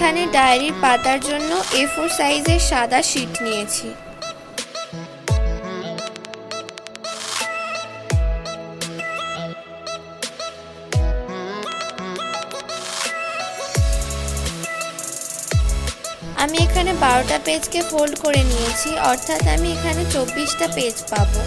এখানে ডায়েরির পাতার জন্য A4 সাইজের সাদা শীট নিয়েছি। আমি এখানে 12টা পেজকে ফোল্ড করে নিয়েছি, অর্থাৎ আমি এখানে 24টা পেজ পাবো।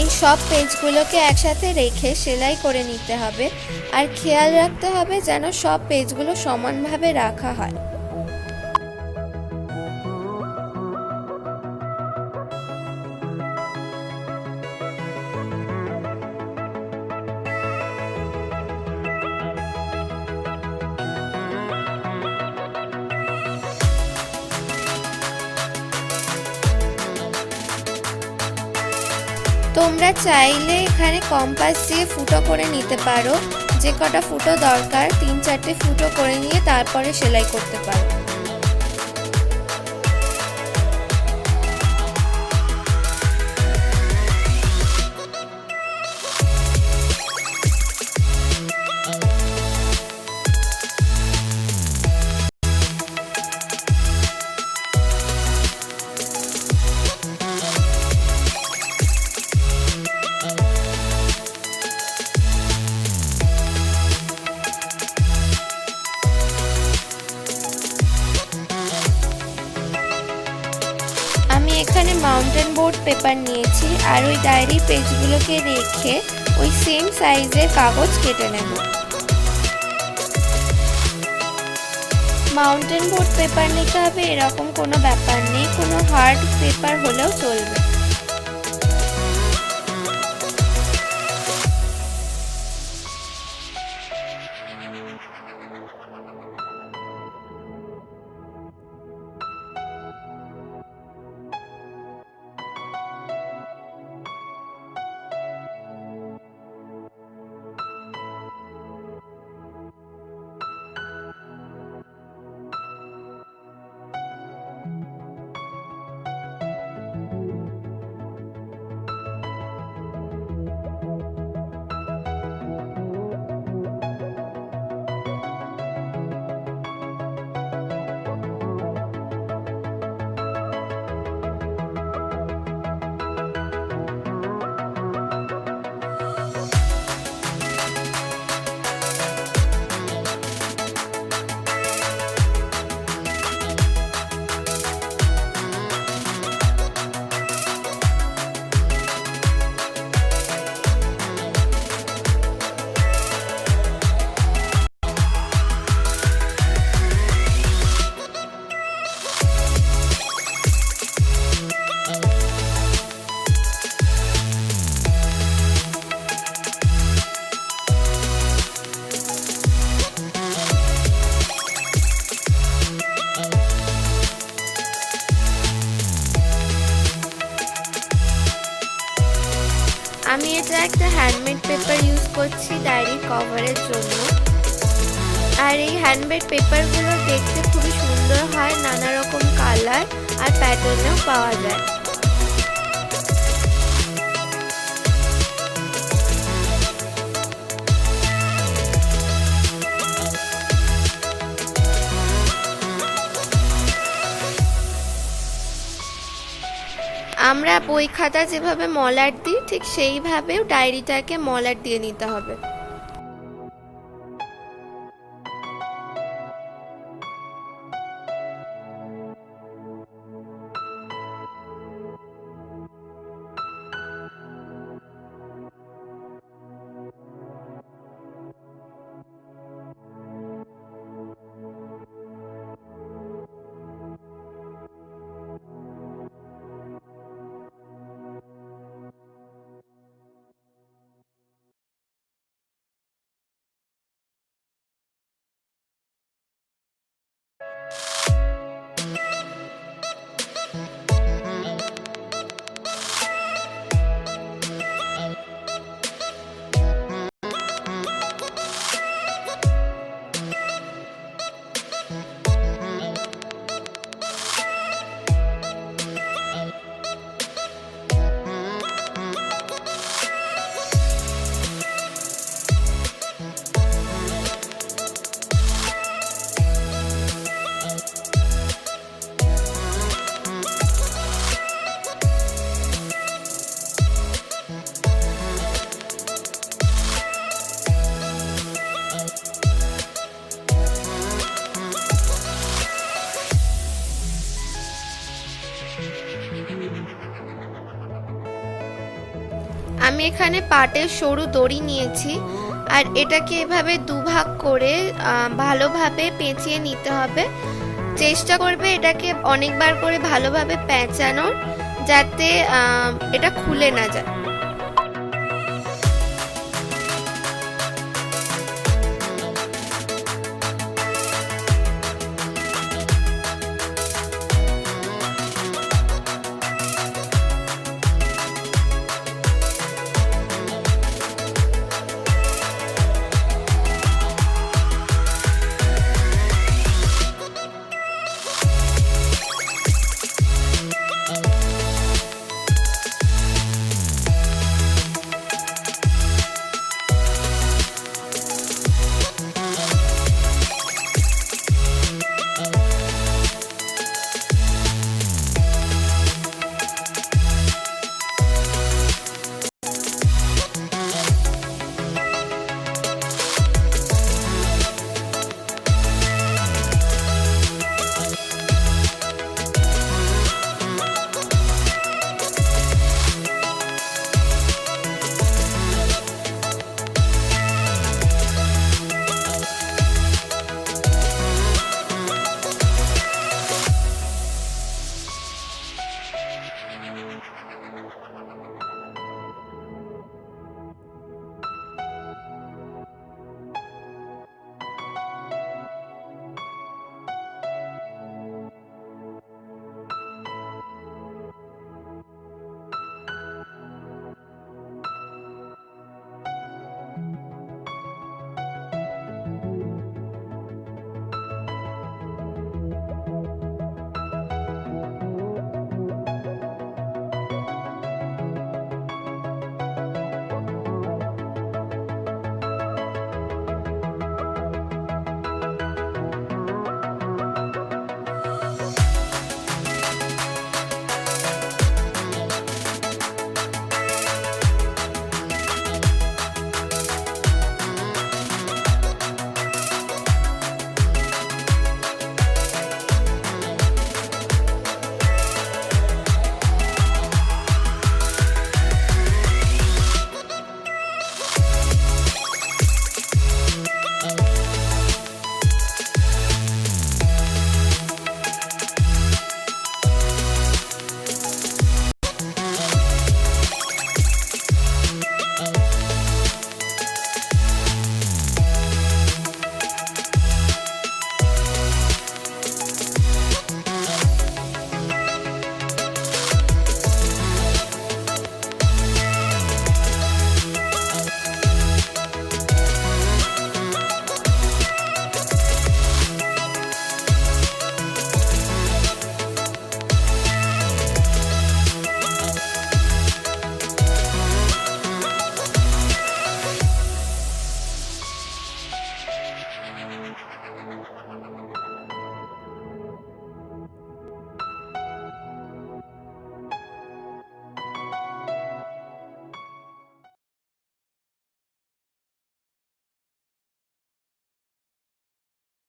এই সব পেজগুলোকে একসাথে রেখে সেলাই করে নিতে হবে, আর খেয়াল রাখতে হবে যেন সব পেজগুলো সমানভাবে রাখা হয়। তোমরা চাইলে এখানে কম্পাস দিয়ে ফুটো করে নিতে পারো, যে কটা ফুটো দরকার 3-4টে ফুটো করে নিয়ে তারপরে সেলাই করতে পারো। আমি এখানে মাউন্টেন বোর্ড পেপার নিয়েছি, আর ওই ডায়েরির পেজগুলোকে রেখে ওই সেম সাইজের কাগজ কেটে নেব। মাউন্টেন বোর্ড পেপার নিতে হবে এরকম কোনো ব্যাপার নেই, কোনো হার্ড পেপার হলেও চলবে। আমি এটা একটা হ্যান্ডমেড পেপার ইউজ করছি ডায়েরি কভারের জন্য, আর এই হ্যান্ডমেড পেপারগুলো দেখতে খুবই সুন্দর হয়, নানা রকম কালার আর প্যাটার্নেও পাওয়া যায়। আমরা বই খাতা যেভাবে মলাট দিই ঠিক সেইভাবেও ডায়েরিটাকে মলাট দিয়ে নিতে হবে। আমি এখানে পাটের সরু দড়ি নিয়েছি আর এটাকে এভাবে দুভাগ করে ভালোভাবে পেঁচিয়ে নিতে হবে। চেষ্টা করবে এটাকে অনেকবার করে ভালোভাবে পেঁচানোর, যাতে এটা খুলে না যায়।